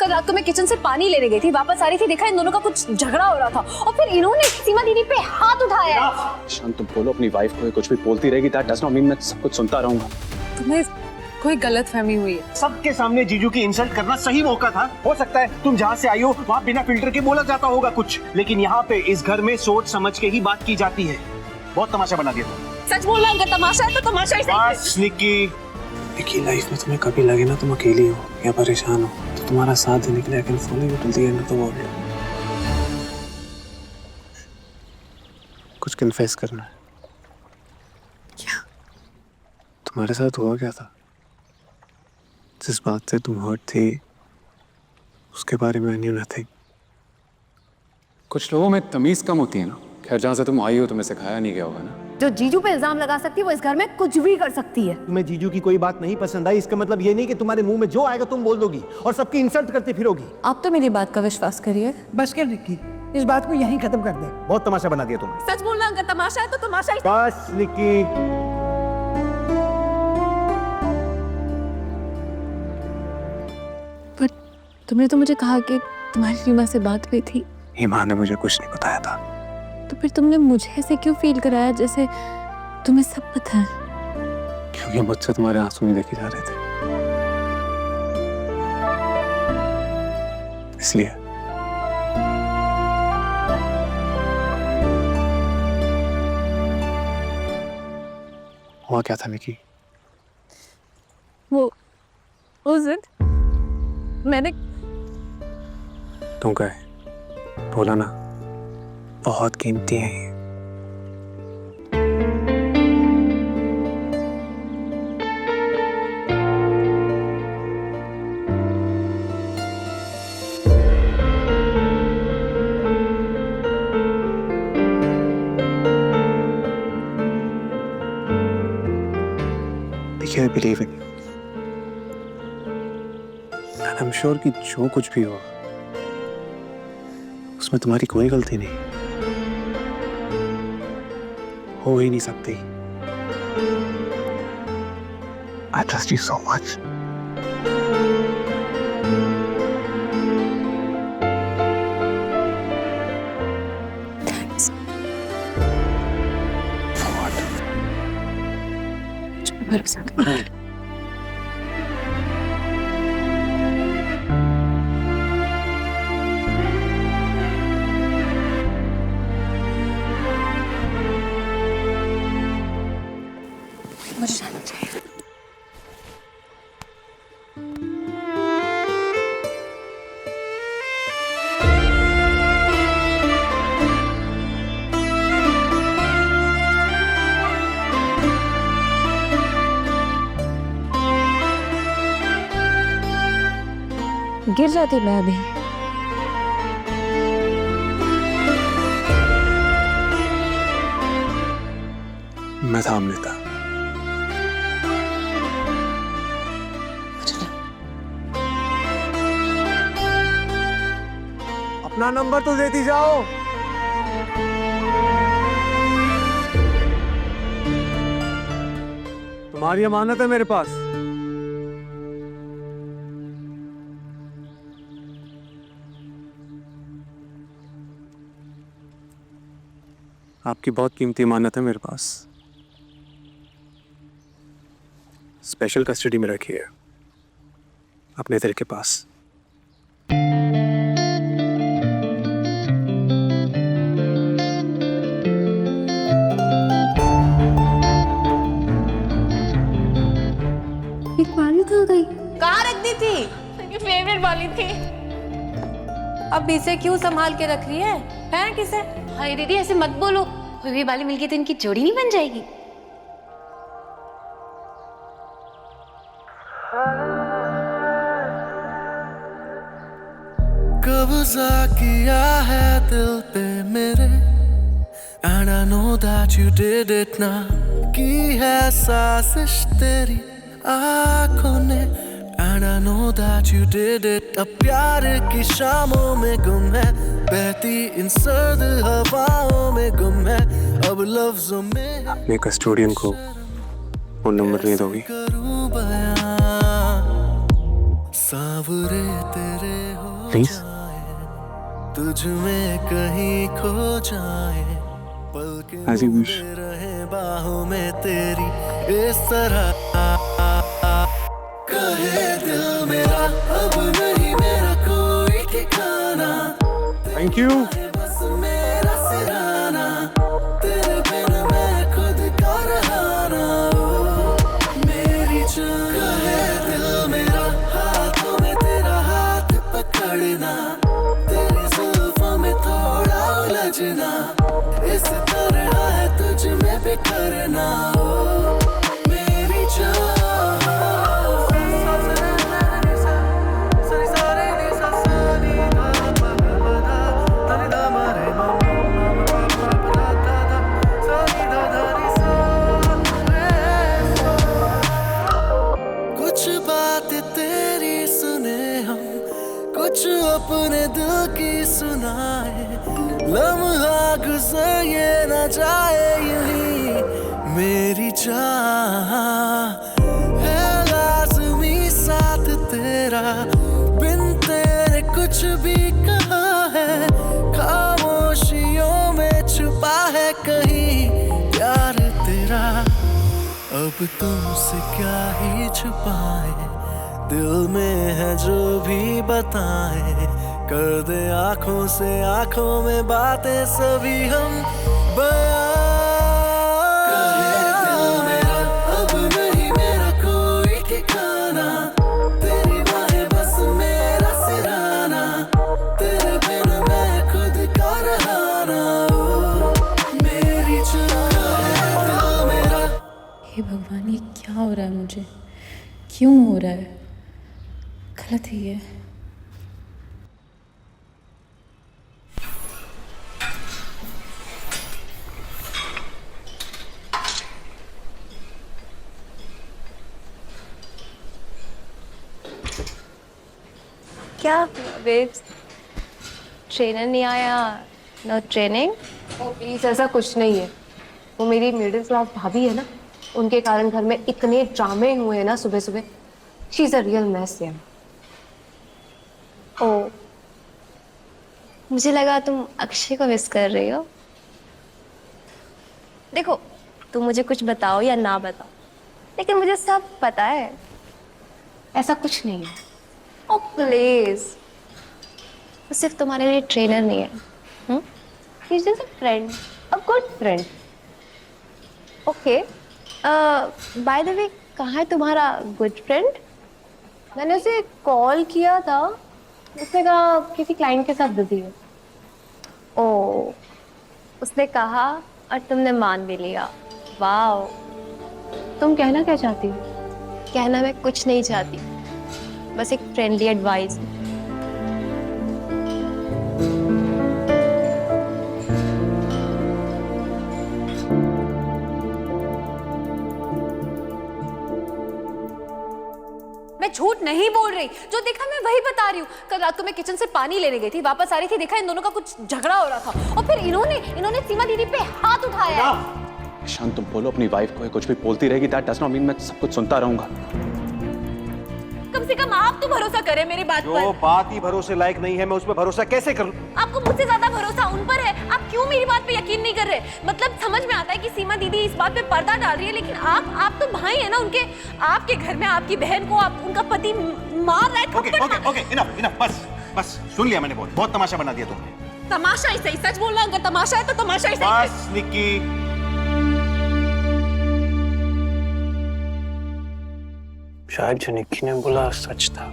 कल रात को मैं किचन से पानी लेने गई थी, वापस आ रही थी, देखा इन दोनों का कुछ झगड़ा हो रहा था और फिर इन्होंने सीमा दीदी पे हाथ उठाया है। शांत तुम बोलो अपनी वाइफ को, कुछ भी बोलती रहेगी दैट डज नॉट मीन मैं सब कुछ सुनता रहूंगा। तुम्हें कोई गलतफहमी हुई है। सबके सामने जीजू की इंसल्ट करना सही मौका था। हो सकता है तुम जहाँ से आई हो वहाँ बिना फिल्टर के बोला जाता होगा कुछ, लेकिन यहाँ पे इस घर में सोच समझ के ही बात की जाती है। बहुत तमाशा बना दिया तुम। सच बोल रहा हूँ, अगर तमाशा है तो तमाशा ही सही। बस निक्की, देखिए लाइफ में तुम्हें कभी लगे ना तुम अकेली हो या परेशान हो तो तुम्हारा साथ देने के लिए I can follow you till the end of the world. कुछ कन्फेस करना है। क्या? तुम्हारे साथ हुआ क्या था? जिस बात से तुम हर्ट थे उसके बारे में आई न्यू नथिंग। कुछ लोगों में तमीज कम होती है ना। खैर जहाँ से तुम आई हो तुम्हें सिखाया नहीं गया होगा ना। जो जीजू पे इल्जाम लगा सकती है वो इस घर में कुछ भी कर सकती है। तुम्हें जीजू की कोई बात नहीं पसंद आई इसका मतलब ये नहीं कि तुम्हारे मुंह में जो आएगा तुम बोल दोगी और सबकी इंसल्ट करती फिरोगी। आप तो मेरी बात का विश्वास करिए। बस कर निक्की, इस बात को यहीं खत्म कर दे। बहुत तमाशा बना दिया तुमने। सच बोलना, अगर तमाशा है तो तमाशा ही। बस निक्की, पर तुमने तो मुझे कहा कि तुम्हारी सीमा से बात हुई थी। हिमा ने मुझे कुछ नहीं बताया था। तो फिर तुमने मुझे ऐसे क्यों फील कराया जैसे तुम्हें सब पता है? क्योंकि मुझसे तुम्हारे आंसू नहीं देखे जा रहे थे इसलिए। हुआ क्या था निकी? वो उस दिन मैंने तुम कहे बोला ना, बहुत कीमती है ये। देखिए, I believe in you. And I'm sure कि जो कुछ भी हुआ उसमें तुम्हारी कोई गलती नहीं, हो ही नहीं सकती। I trust you so much. Thanks. For what? मुझ पे भरोसा करो। मुझे जाना चाहिए। गिर जाती मैं अभी। मैं थाम लेता। अपना नंबर तो देती जाओ। तुम्हारी अमानत है मेरे पास। आपकी बहुत कीमती अमानत है मेरे पास। स्पेशल कस्टडी में रखी है अपने दिल के पास। वाली कहाँ गई? कहाँ रख दी थी? मेरी फेवरेट वाली थी। अब इसे क्यों संभाल के रख रही है? हैं किसे? हाय दीदी ऐसे मत बोलो, हुई वाली मिलके तो इनकी जोड़ी नहीं बन जाएगी। कब्जा किया है दिल पे मेरे, and I know that you did it now। की है साजिश तेरी आँखों ने, and I know that you did it। अब प्यार की शामों में गुम है, बहती इन सर्द हवाओं में गुम है, अब लफ्जों में अपने कस्टोडियन को वो नंबर नहीं दोगी? करूं बयां, सांवरे तेरे प्लीज तुझ में कहीं खो जाए, पल के As you wish. रहे बाहों में तेरी इस तरह। कहे दिल मेरा अब नहीं मेरा कोई ठिकाना, थैंक यू। बस मेरा सिराना, तेरे बिन मैं खुद का रहाना। मेरी जान कहे दिल मेरा हाथों में तेरा हाथ पकड़ना, तेरी जुल्फों में थोड़ा उलझना, इस तरह है तुझ में बिखरना। मेरी जान कुछ बात तेरी सुने हम, कुछ अपने दिल की सुनाए, लम्हा गुजर ये न जाए यूं। मेरी चाह है लाज़मी साथ तेरा, बिन तेरे कुछ भी कहा है, खामोशियों में छुपा है कहीं प्यार तेरा। अब तुमसे क्या ही छुपाए, दिल में है जो भी बताए, कर दे आंखों से आंखों में बातें सभी हम बयां। कहे दिल मेरा अब नहीं मेरा कोई ठिकाना, तेरी बाहें बस मेरा सिराना, तेरे बिन मैं खुद का रहाना। मेरी जान दिल मेरा। हे भगवान, ये क्या हो रहा है मुझे? क्यों हो रहा है? गलत ही है। क्या बेब्स, ट्रेनर नहीं आया? No training? प्लीज ऐसा कुछ नहीं है। वो मेरी मिडिल क्लास भाभी है ना, उनके कारण घर में इतने ड्रामे हुए हैं ना सुबह सुबह। She is a real mess यार। ओ, मुझे लगा तुम अक्षय को मिस कर रही हो। देखो, तुम मुझे कुछ बताओ या ना बताओ, लेकिन मुझे सब पता है। ऐसा कुछ नहीं है। ओ प्लीज, वो सिर्फ तुम्हारे लिए ट्रेनर नहीं है, he is just a friend, a good friend. Okay, by the way, कहाँ है तुम्हारा गुड फ्रेंड? मैंने उसे कॉल किया था, उसने कहा किसी क्लाइंट के साथ बिजी है। ओ, उसने कहा और तुमने मान भी लिया। वाओ। तुम कहना क्या चाहती हो? कहना मैं कुछ नहीं चाहती, बस एक फ्रेंडली एडवाइस। मैं झूठ नहीं बोल रही, जो देखा मैं वही बता रही हूँ। कल रात को मैं किचन से पानी लेने गई थी, वापस आ रही थी, देखा इन दोनों का कुछ झगड़ा हो रहा था और फिर इन्होंने सीमा दीदी पे हाथ उठाया है। शांत, तुम बोलो अपनी वाइफ को, कुछ भी बोलती रहेगी, दैट डज नॉट मीन मैं सब कुछ सुनता रहूंगा। कम से कम आप तो भरोसा करें मेरी बात जो पर। बात ही भरोसे लायक नहीं है, मैं उस पर भरोसा कैसे करूं? आपको मुझसे ज्यादा भरोसा उन पर है, आप क्यों मेरी बात पे यकीन नहीं कर रहे? मतलब समझ में आता है कि सीमा दीदी इस बात पे पर्दा डाल रही है, लेकिन आप तो भाई है ना उनके। आपके घर में आपकी बहन को उनका पति मार रहा है, थप्पड़ मार। ओके, इनफ, बस सुन लिया मैंने, बहुत तमाशा बना दिया तुमने। तमाशा ही सही, सच बोल रहा हूं, अगर तमाशा है तो तमाशा ही सही। बस निक्की, शायद जो निक्की ने बोला सच था।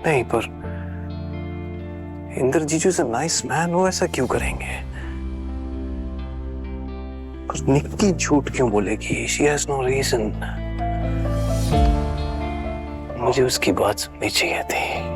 नहीं, पर इंदर जीजू इज अ नाइस मैन, वो ऐसा क्यों करेंगे? और निक्की झूठ क्यों बोलेगी? She has no reason. मुझे उसकी बात सुननी चाहिए थी।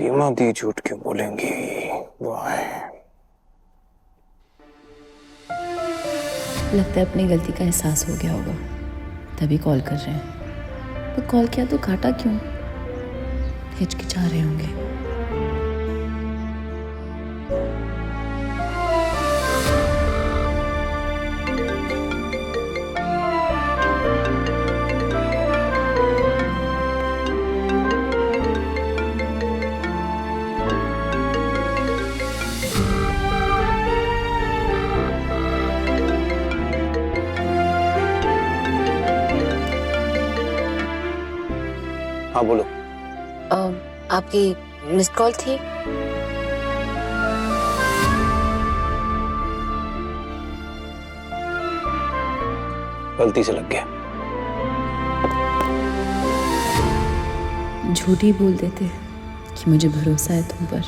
सीमा दी झूठ क्यों बोलेंगी? वाह, लगता है अपनी गलती का एहसास हो गया होगा, तभी कॉल कर रहे हैं। तो कॉल किया तो काटा क्यों? हिचकिचा रहे होंगे। हाँ बोलो। आपकी मिस्ड कॉल थी। गलती से लग गया। झूठ ही बोल देते कि मुझे भरोसा है तुम पर,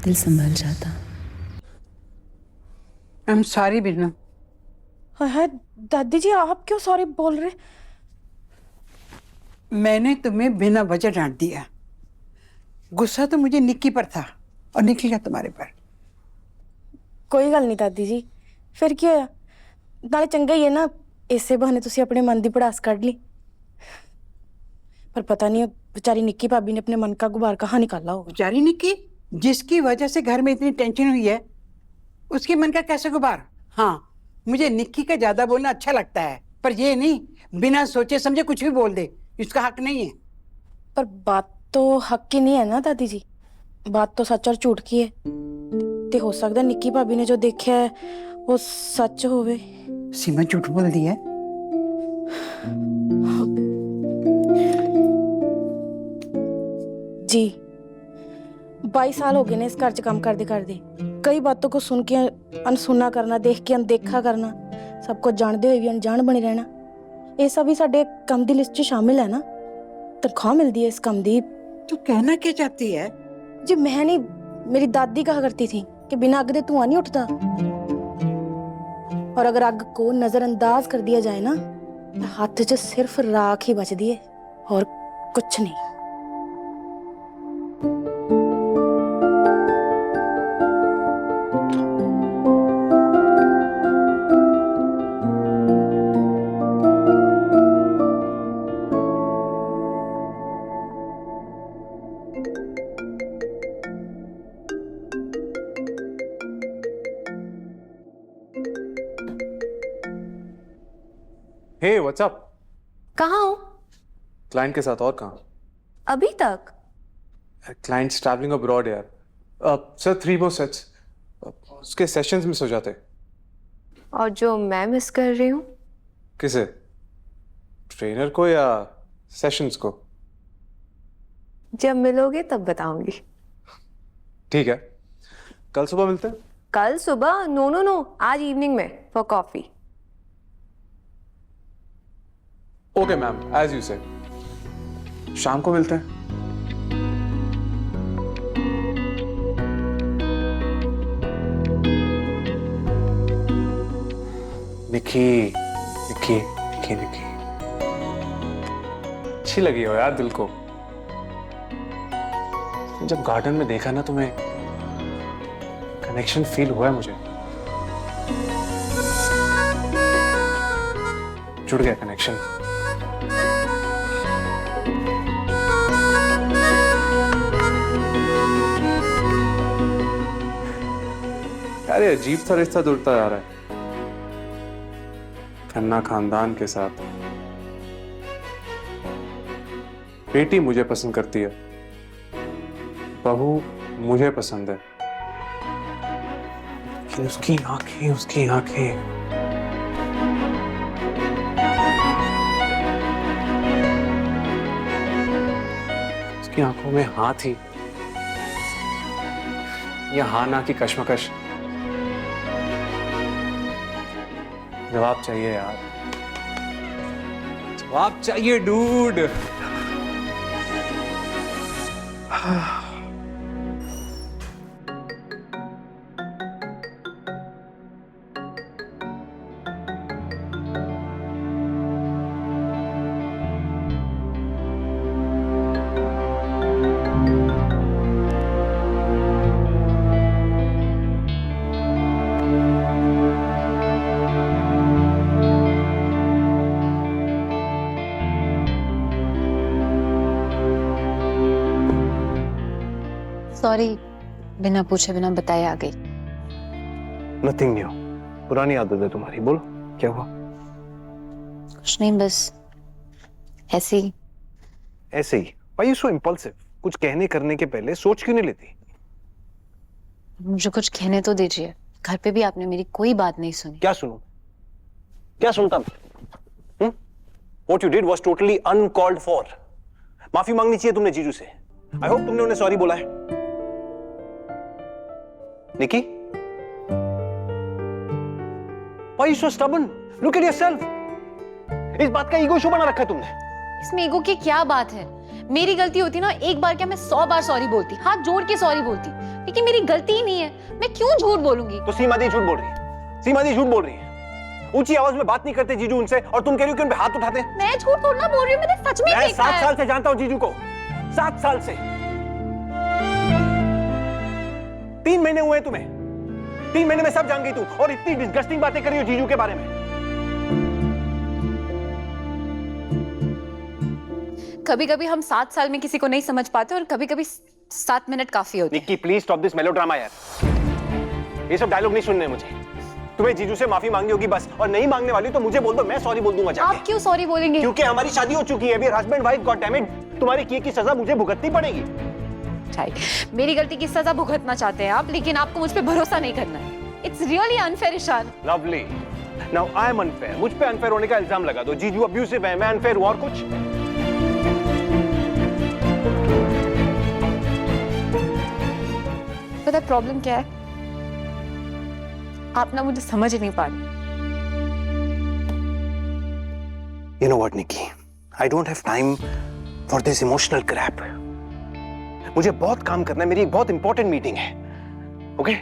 दिल संभल जाता। I am sorry Binnu. Hi दादी जी, आप क्यों सॉरी बोल रहे? मैंने तुम्हें बिना वजह डांट दिया। गुस्सा तो मुझे निक्की पर था और निकल गया तुम्हारे पर। कोई गल नहीं दादी जी, फिर ਕੀ ਹੋਇਆ? ਨਾਲੇ ਚੰਗਾ ਹੀ ਹੈ ਨਾ, ਇਸੇ ਬਹਾਨੇ ਤੁਸੀਂ ਆਪਣੇ ਮਨ ਦੀ ਪੜਾਸ ਕੱਢ ਲਈ। पर पता नहीं बेचारी निक्की भाभी ने अपने मन का गुबार कहाँ निकाला होगा। बेचारी निक्की, जिसकी वजह से घर में इतनी टेंशन हुई है, उसके मन का कैसे गुबार? हाँ, मुझे निक्की का ज्यादा बोलना अच्छा लगता है, पर ये नहीं बिना सोचे समझे कुछ भी बोल दे, इसका हक नहीं है। पर बात तो हक की नहीं है ना दादी जी, बात तो सच और झूठ की है। ते हो सकता है निक्की भाभी ने जो देखा है वो सच होवे। सीमा झूठ बोल दी है। जी 22 साल हो गए ने इस घर च काम करते करते, कई बातों को सुन के अनसुना करना, देख के अनदेखा करना, सब कुछ जानते हुए भी अनजान बने रहना, ये सब भी साडे काम दी लिस्ट च शामिल है ना। तनख्वाह मिलती है इस काम दी। तू कहना क्या चाहती है? जी मैं नहीं, मेरी दादी कहा करती थी कि बिना अग दे धुआं नहीं उठता, और अगर आग को नजरअंदाज कर दिया जाए ना तो हाथ च सिर्फ राख ही बचती है और कुछ नहीं। Hey what's up? कहाँ हो? क्लाइंट के साथ। और कहाँ? अभी तक? क्लाइंट्स ट्रैवलिंग अब्रॉड यार। सर 3 more sets, उसके सेशंस मिस हो जाते। और जो मैं मिस कर रही हूँ? किसे? ट्रेनर को या सेशंस को? जब मिलोगे तब बताऊंगी। ठीक है, कल सुबह मिलते हैं। कल सुबह? नो नो नो, आज इवनिंग में for coffee. Okay ma'am, as you said. शाम को मिलते हैं। निक्की निक्की निक्की निक्की, अच्छी लगी हो यार दिल को। जब गार्डन में देखा ना तुम्हें, कनेक्शन फील हुआ है मुझे, जुड़ गया कनेक्शन। यार ये अजीब सा रिश्ता जुड़ता जा रहा है खन्ना खानदान के साथ। बेटी मुझे पसंद करती है, बहू मुझे पसंद है, लेकिन उसकी आंखें उसकी आंखों में हाँ थी या हाँ ना की कश्मकश। जवाब चाहिए यार, जवाब चाहिए डूड। सॉरी, बिना पूछे बिना बताए आ गई। नथिंग न्यू, पुरानी आदत है तुम्हारी। बोलो क्या हुआ? कुछ नहीं, बस ऐसे ही। ऐसे ही? Why you so impulsive? कुछ कहने करने के पहले सोच क्यों नहीं लेती? मुझे कुछ कहने तो दीजिए। घर पे भी आपने मेरी कोई बात नहीं सुनी। क्या सुनूं? क्या सुनता मैं? What you did was totally uncalled for. माफी मांगनी चाहिए तुमने जीजू से। I hope तुमने उन्हें सॉरी बोला है। निकी? Why you so stubborn? Look at yourself. इस बात का ईगो शो बना रखा है तुमने। इसमें ईगो की क्या बात है? मेरी गलती होती ना, एक बार क्या मैं 100 बार सॉरी बोलती, हाथ जोड़ के सॉरी बोलती, लेकिन मेरी गलती ही नहीं है। मैं क्यों झूठ बोलूंगी? तो सीमा दी झूठ बोल रही है। सीमा दी झूठ बोल रही है। ऊंची आवाज में बात नहीं करते जीजू उनसे, और तुम कह रही हो कि उन पे हाथ उठाते हैं। मैं झूठ थोड़ा बोल रही हूँ, मैंने सच में मैं देखा 7 है। साल से जानता हूँ जीजू को। 7 साल से। 3 महीने हुए तुम्हें। 3 महीने में सब जान गई तू, और इतनी डिस्गस्टिंग बातें कर रही हो जीजू के बारे में। कभी कभी हम 7 साल में किसी को नहीं समझ पाते, और कभी कभी 7 मिनट काफी होते हैं। Nikki please stop this melodrama यार। ये सब डायलॉग नहीं सुनने मुझे। तुम्हें जीजू से माफी मांगनी होगी बस, और नहीं मांगने वाली तो मुझे बोल दो, मैं सॉरी बोल दूंगा जाके। आप क्यों सॉरी बोलेंगे? क्योंकि हमारी शादी हो चुकी है। अभी husband wife, god damn it, तुम्हारे किए की सजा मुझे भुगतनी पड़ेगी। मेरी गलती की सजा भुगतना चाहते हैं आप, लेकिन आपको मुझ पे भरोसा नहीं करना है। It's really unfair Ishaan. Lovely, now I am unfair. मुझ पे अनफेयर होने का इल्जाम लगा दो। जीजू अब्यूसिव है, मैं अनफेयर हूं, और कुछ? पता है प्रॉब्लम क्या है? आप ना मुझे समझ ही नहीं पा रहे। You know what, Nikki? I don't have time for this emotional crap. मुझे बहुत काम करना है, मेरी एक बहुत इंपॉर्टेंट मीटिंग है। ओके?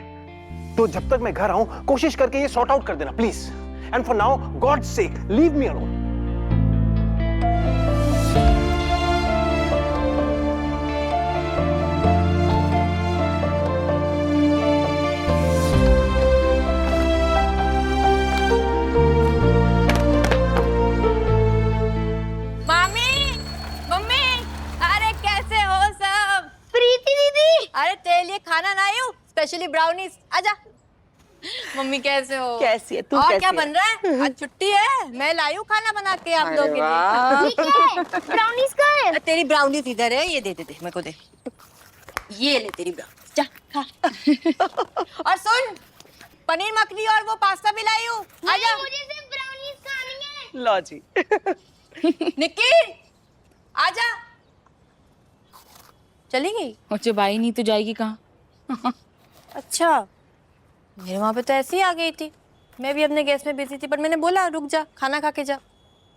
तो जब तक मैं घर आऊं, कोशिश करके ये सॉर्ट आउट कर देना please. And for now, God sake, leave me alone. अरे तेरे लिए खाना लाई हूँ, स्पेशली ब्राउनीज। आजा। मम्मी कैसे हो? कैसी है तू? और कैसी क्या है? बन रहा है? आज छुट्टी है, मैं लाई हूँ खाना बना के आप लोगों के लिए। ब्राउनीज कहाँ है? तेरी ब्राउनीज इधर है, ये दे मेरे को दे। ये ले तेरी ब्राउनीज, जा खा। और सुन, पनीर मखनी और वो पास्ता भी लाई हूँ। आजा। मुझे सिर्फ ब्राउनीज खानी है। लो जी। निक्की आजा। चली गई? मुझे बाई नहीं तो जाएगी कहाँ? अच्छा, मेरे वहां पे तो ऐसे ही आ गई थी। मैं भी अपने गैस में बिजी थी, पर मैंने बोला रुक जा, खाना खा के जा,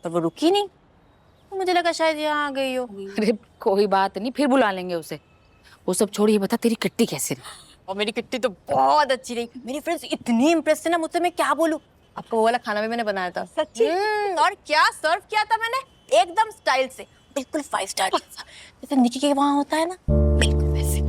पर वो रुकी नहीं। तो मुझे लगा शायद यहाँ आ गई हो। अरे कोई बात नहीं, फिर बुला लेंगे उसे। वो सब छोड़िए, बता तेरी किट्टी कैसे रही? और मेरी किट्टी तो बहुत अच्छी रही। मेरी फ्रेंड्स इतनी इम्प्रेस थे ना मुझसे, मैं क्या बोलूं। आपको वो वाला खाना भी मैंने बनाया था। सच्ची? और क्या सर्व किया था मैंने, एकदम स्टाइल से, बिल्कुल 5 स्टार जैसा, जैसे निकी के वहां होता है ना, बिल्कुल वैसे।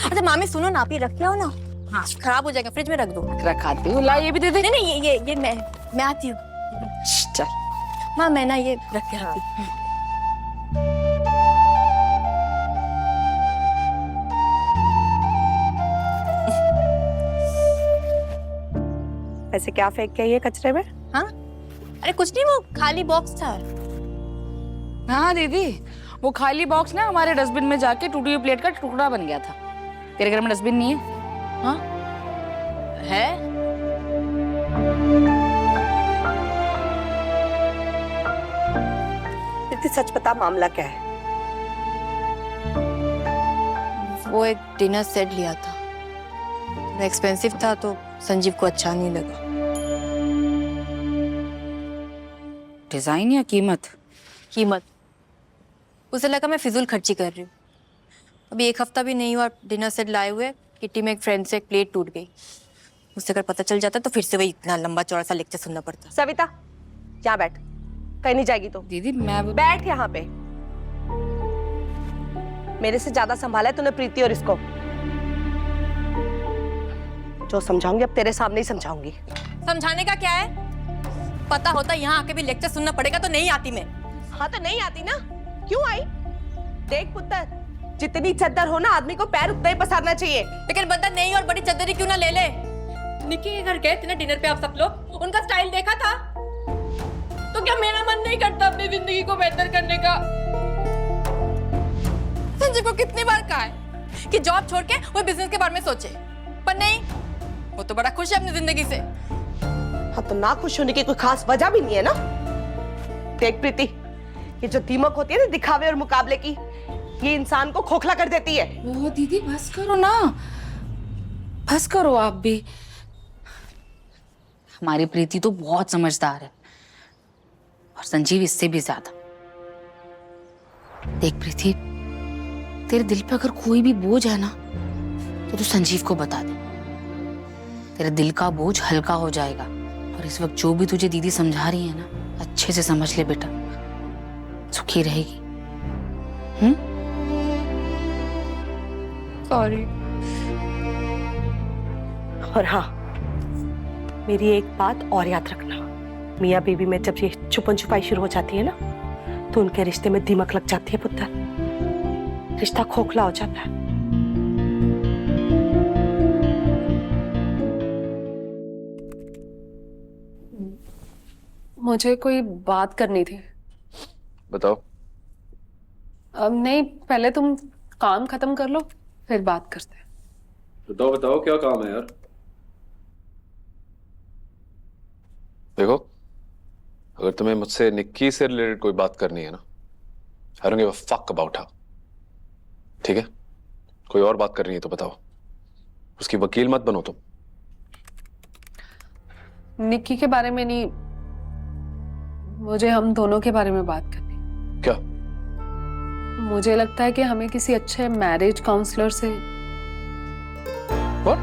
अच्छा मामी सुनो ना, आप ये रख के आओ ना। हाँ, खराब हो जाएगा, फ्रिज में रख दो। रखाती हूँ, ला ये भी दे दे। नहीं नहीं, ये मैं आती हूँ। चल माँ, मैं ना ये रख के आती हूँ। ऐसे क्या फेंक के ये कचरे में? हाँ, अरे कुछ नहीं, वो खाली बॉक्स था। हाँ दीदी, वो खाली बॉक्स ना हमारे डस्टबिन में जाके टूटी हुई प्लेट का टुकड़ा बन गया था। तेरे घर में डस्टबिन नहीं है? हाँ है। इतनी सच बता, मामला क्या है? वो एक डिनर सेट लिया था, थोड़ा एक्सपेंसिव था, तो संजीव को अच्छा नहीं लगा। डिजाइन या कीमत? कीमत। उसे लगा मैं फिजूल खर्ची कर रही हूँ। अभी 1 हफ्ता भी नहीं हुआ डिनर सेट लाए हुए, किटी में एक फ्रेंड से एक प्लेट टूट गई। उससे अगर पता चल जाता तो फिर से वही इतना लंबा चौड़ा सा लेक्चर सुनना पड़ता। सविता, यहाँ बैठ, कहीं नहीं जाएगी तो। दीदी मैं बैठ यहाँ पे। मेरे से ज्यादा संभाला है तूने प्रीति और इसको। जो समझाऊंगी अब तेरे सामने ही समझाऊंगी। समझाने का क्या है? पता होता यहाँ आके भी लेक्चर सुनना पड़ेगा तो नहीं आती मैं। हाँ तो नहीं आती ना, क्यों आई? देख पुत्र, जितनी चद्दर हो ना आदमी को पैर उतना ही पसारना चाहिए। लेकिन बंदा नहीं और बड़ी चद्दर ही क्यों ना ले ले। निक्की के घर गए थे ना डिनर पे आप सब लोग, उनका स्टाइल देखा था? तो क्या मेरा मन नहीं करता अपनी जिंदगी को बेहतर करने का? संजय को कितनी बार कहा है कि जॉब छोड़ के वो बिजनेस के बारे में सोचे, पर नहीं, वो तो बड़ा खुश है अपनी जिंदगी से। हाँ तो ना खुश होने की कोई खास वजह भी नहीं है ना। देख प्रीति, ये जो दीमक होती है ना दिखावे और मुकाबले की, ये इंसान को खोखला कर देती है। वो दीदी बस करो ना, बस करो आप भी। हमारी प्रीति तो बहुत समझदार है और संजीव इससे भी ज्यादा। देख प्रीति, तेरे दिल पे अगर कोई भी बोझ है ना तो तू संजीव को बता दे, तेरे दिल का बोझ हल्का हो जाएगा। और इस वक्त जो भी तुझे दीदी समझा रही है ना, अच्छे से समझ ले बेटा, सुखी रहेगी। सॉरी। और हाँ, मेरी एक बात और याद रखना, मियाँ बीवी में जब ये छुपन छुपाई शुरू हो जाती है ना, तो उनके रिश्ते में दीमक लग जाती है पुत्र, रिश्ता खोखला हो जाता है। मुझे कोई बात करनी थी। बताओ। अब नहीं, पहले तुम काम खत्म कर लो, फिर बात करते हैं। बताओ बताओ, क्या काम है यार? देखो, अगर तुम्हें मुझसे निक्की से रिलेटेड कोई बात करनी है ना, I don't give a fuck about her, ठीक है? कोई और बात करनी है तो बताओ, उसकी वकील मत बनो तुम। निक्की के बारे में नहीं, मुझे हम दोनों के बारे में बात करनी। क्या? मुझे लगता है कि हमें किसी अच्छे मैरिज काउंसलर से। What?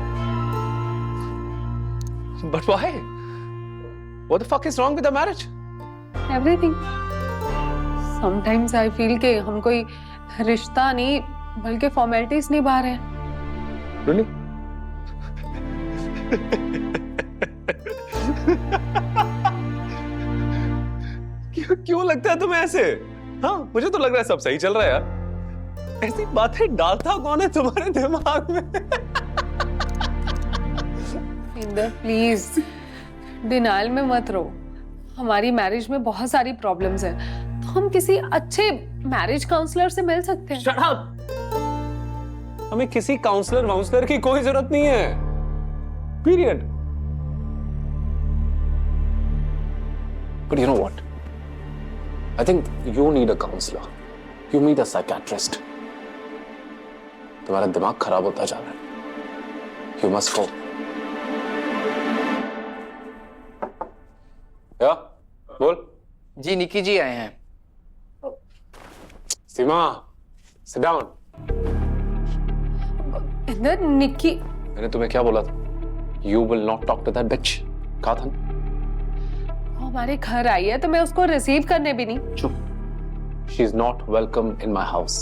But why? What the fuck is wrong with the marriage? Everything. Sometimes I feel कि हम कोई रिश्ता नहीं बल्कि फॉर्मेलिटीज निभा रहे हैं। Really? क्यों लगता है तुम्हें ऐसे? हाँ, मुझे तो लग रहा है सब सही चल रहा है यार। ऐसी बातें डालता कौन है तुम्हारे दिमाग में? इंदर प्लीज, डिनाइल में मत रहो। हमारी मैरिज में बहुत सारी प्रॉब्लम्स हैं, तो हम किसी अच्छे मैरिज काउंसलर से मिल सकते हैं। Shut up! हमें किसी काउंसलर की कोई जरूरत नहीं है। Period. But you know what? I think you need a counselor. You need a psychiatrist. तुम्हारा दिमाग खराब होता जा रहा है। You must go. क्या? बोल। जी निक्की जी आए हैं। सीमा, sit down. इंदर, निक्की। मैंने तुम्हें क्या बोला था? You will not talk to that bitch. कहा था ना? हमारे घर आई है तो मैं उसको रिसीव करने भी नहीं। चुप। She is not welcome in my house.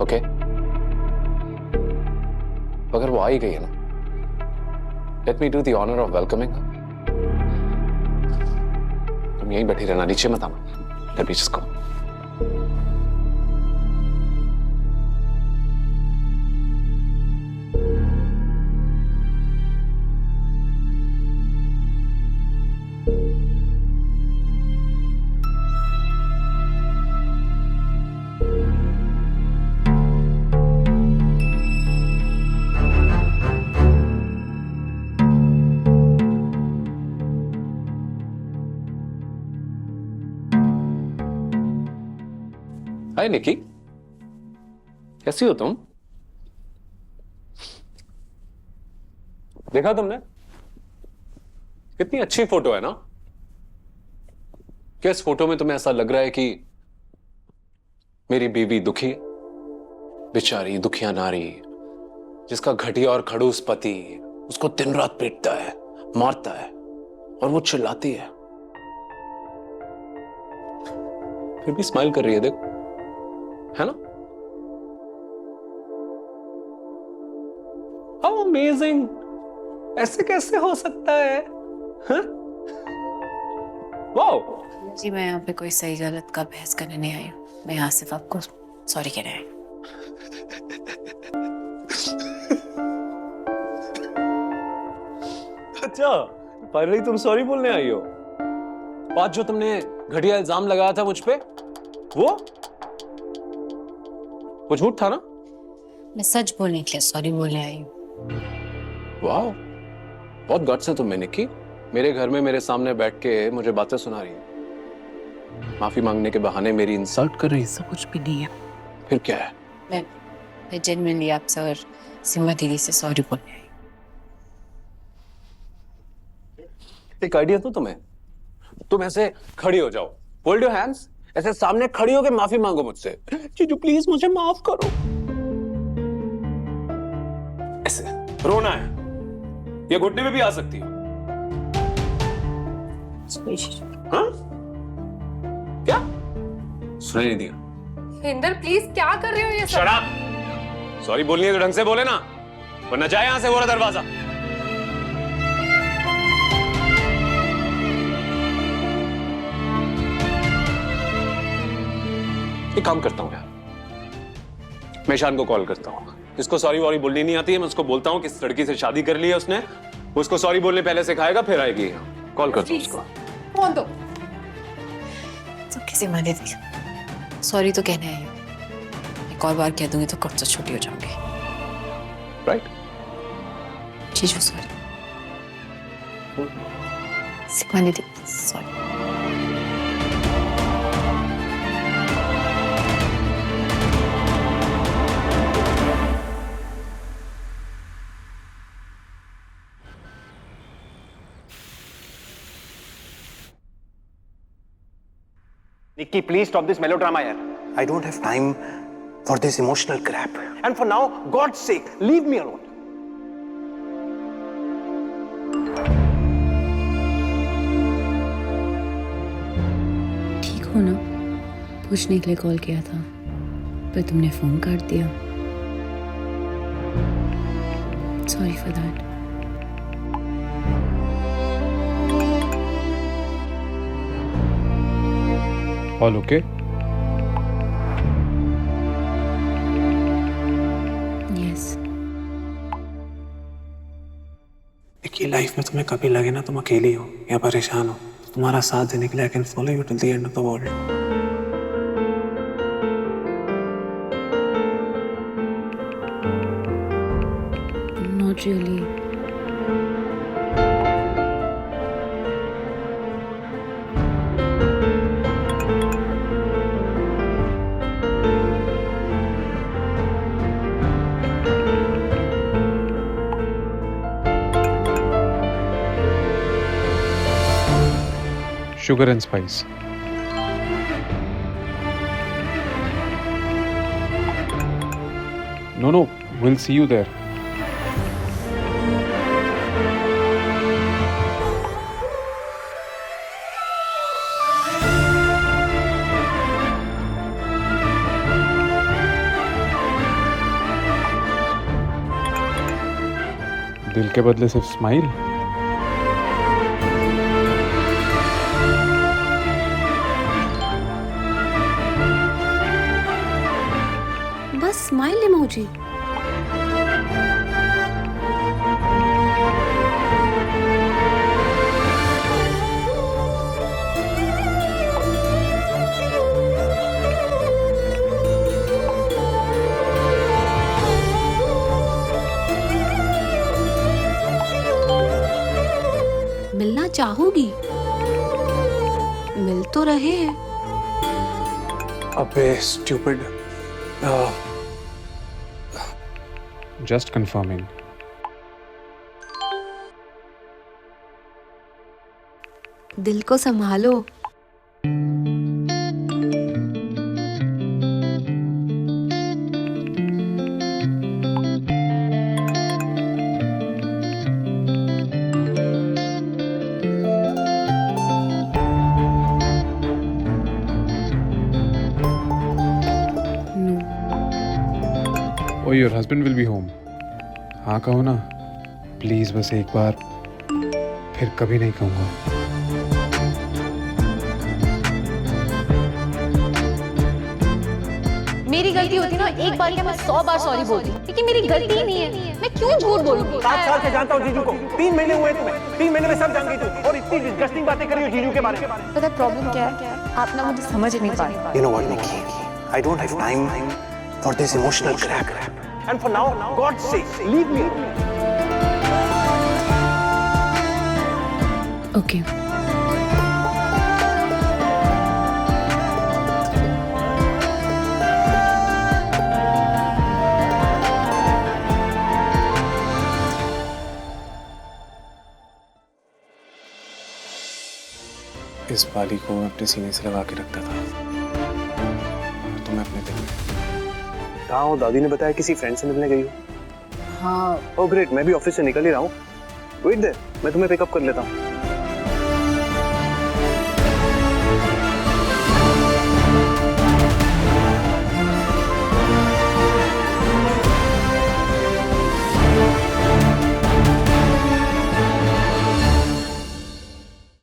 Okay? अगर वो आ ही गई है ना, let me do the honor of welcoming her. तुम यहीं बैठी रहना, नीचे मत आना। Let me just go. हाय निकी, कैसी हो तुम? देखा तुमने? कितनी अच्छी फोटो है ना? क्या इस फोटो में तुम्हें ऐसा लग रहा है कि मेरी बीवी दुखी है? बेचारी दुखिया नारी, जिसका घटिया और खड़ूस पति उसको दिन रात पीटता है, मारता है और वो चिल्लाती है, फिर भी स्माइल कर रही है। देखो, है ना? How amazing! ऐसे कैसे हो सकता है? वाओ! जी मैं यहाँ पे कोई सही गलत का बहस करने नहीं आई हूँ। मैं यहाँ सिर्फ आपको सॉरी कहने आई हूँ। अच्छा, फाइनली तुम सॉरी बोलने आई हो। बात जो तुमने घटिया इल्जाम लगाया था मुझ पे, वो झूठ था ना? मैं सच बोलने के लिए सॉरी बोलने आई हूँ। वाह, बहुत गट्स है तुम में निक्की। मेरे घर में मेरे सामने बैठ के मुझे बातें सुना रही है, माफी मांगने के बहाने मेरी इंसल्ट कर रही है। ऐसा कुछ भी नहीं है। फिर क्या है? मैं जेन्युइनली आपसे और सीमा दीदी से सॉरी बोलने आई। एक आइडिया तो तुम्हें, तुम ऐसे खड़ी हो जाओ, होल्ड योर हैंड्स, ऐसे सामने खड़ी होकर माफी मांगो मुझसे, जीजू प्लीज मुझे माफ करो। ऐसे रोना है, या घुटने में भी आ सकती हो। हाँ? क्या सुनाई नहीं दिया? इंदर प्लीज क्या कर रहे हो ये सब? Shut up! सॉरी बोलनी है तो ढंग से बोले ना, वरना जाए यहां से, वो रहा दरवाजा। एक काम करता हूं यार, मैं ईशान को कॉल करता हूं। इसको सॉरी वॉरी बोलनी नहीं आती है, मैं उसको बोलता हूं कि इस लड़की से शादी कर ली है उसने, उसको सॉरी बोलने पहले सिखाएगा, फिर आएगी यहाँ। कॉल करता हूं उसको। फोन दो। तो किसी माने दी सॉरी तो कहने आई हूँ, एक और बार कह दूंगी तो कब से छोटी हो जाऊंगी। राइट? जीजू सॉरी, सिखवानी थी sorry. Nikki, please stop this melodrama, yaar. I don't have time for this emotional crap. And for now, God's sake, leave me alone. ठीक हो ना? पूछने के लिए कॉल किया था, पर तुमने फोन काट दिया। Sorry for that. All okay? Yes. देखिए, लाइफ में तुम्हें कभी लगे ना तुम अकेली हो या परेशान हो, तो तुम्हारा साथ देने के लिए I can follow you till the end of the world. Not really. Sugar and spice. No, we'll see you there. दिल के बदले सिर्फ स्माइल। बस स्माइल इमोजी। मिलना चाहोगी? मिल तो रहे हैं। अबे stupid. Just confirming. दिल को संभालो। Oh, your husband will be home. हाँ कहो ना, प्लीज बस एक बार, फिर कभी नहीं कहूँगा। मेरी गलती होती ना, एक बार क्या मैं 100 बार सॉरी बोलती, लेकिन मेरी गलती ही नहीं है, मैं क्यों झूठ बोलूंगी? 7 साल से जानता हूँ जीजू को, 3 महीने हुए तुम्हें, 3 महीने में सब जान गई तू, और इतनी डिस्गस्टिंग बातें कर रही हो जीजू के बारे में। पता है प्रॉब्लम क्या है? आप ना मुझे समझ नहीं पा रहे। You know what, Nikki? I don't have time for this emotional crap. And for now, God's sake, leave me. Okay. इस बाली को मैं अपने सीने से लगा के रखता था, और तुम्हें अपने दिल में। कहाँ हो? दादी ने बताया किसी फ्रेंड से मिलने गई हो। हाँ ओह ग्रेट, मैं भी ऑफिस से निकल ही रहा हूँ। वेट देयर, मैं तुम्हें पिकअप कर लेता हूँ।